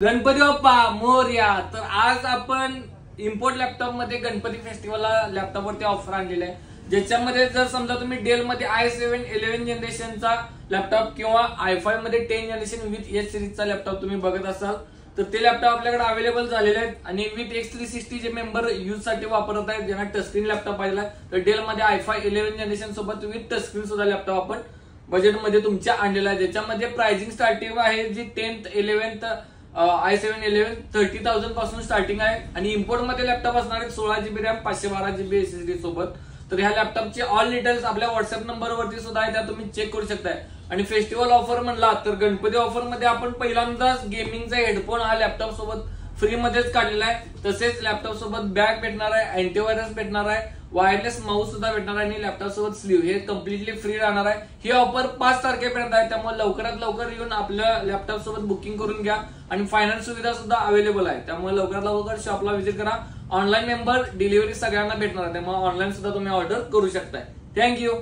गणपती बाप्पा मोरया. तर आज आपण इम्पोर्ट लॅपटॉप मध्ये गणपती फेस्टिवलला लॅपटॉपवरती ऑफर आणलेला आहे, ज्याच्यामध्ये जर समजा तुम्ही डेल मध्ये i7 11 जनरेशनचा लॅपटॉप किंवा i5 मध्ये 10 जनरेशन विथ एच सिरीजचा लॅपटॉप तुम्ही बघत असाल तर ते लॅपटॉप आपल्याकडे अवेलेबल झालेले आहेत. आणि विथ X360 जे मेंबर यूज साठी वापरत आहेत, ज्यांना टचस्क्रीन लॅपटॉप पाहिजे तर डेल मध्ये i5 11 जनरेशन सोबत विथ टचस्क्रीन सुद्धा लॅपटॉप आपण बजेटमध्ये तुमच्या आणलेला आहे, ज्याच्यामध्ये प्राइसिंग स्टार्टिंग आहे जी 10th 11th i7 11 30,000 पासून स्टार्टिंग आहे. आणि इम्पोर्ट मध्ये लॅपटॉप असणार आहे 16GB रॅम 512GB SSD सोबत. तर ह्या लॅपटॉपचे ऑल डिटेल्स आपल्या व्हॉट्सअप नंबरवरती सुद्धा आहे, त्या तुम्ही चेक करू शकताय. आणि फेस्टिवल ऑफर म्हणला तर गणपती ऑफर मध्ये आपण पहिल्यांदाच गेमिंगचा हेडफोन हा लॅपटॉप सोबत फ्री मध्येच काढलेला आहे. तसेच लॅपटॉप सोबत बॅग भेटणार आहे, अँटीव्हायरस भेटणार आहे, वायरलेस माऊस सुद्धा भेटणार आहे आणि लॅपटॉप सोबत स्लीव्ह हे कम्प्लिटली फ्री राहणार आहे. ही ऑफर 5 तारखेपर्यंत आहे, त्यामुळे लवकरात लवकर येऊन आपल्या लॅपटॉप सोबत बुकिंग करून घ्या. आणि फायनान्स सुविधा सुद्धा अवेलेबल आहे, त्यामुळे लवकरात लवकर शॉपला व्हिजिट करा. ऑनलाईन मेंबर डिलिव्हरी सगळ्यांना भेटणार आहे, त्यामुळे ऑनलाईन सुद्धा तुम्ही ऑर्डर करू शकताय. थँक्यू.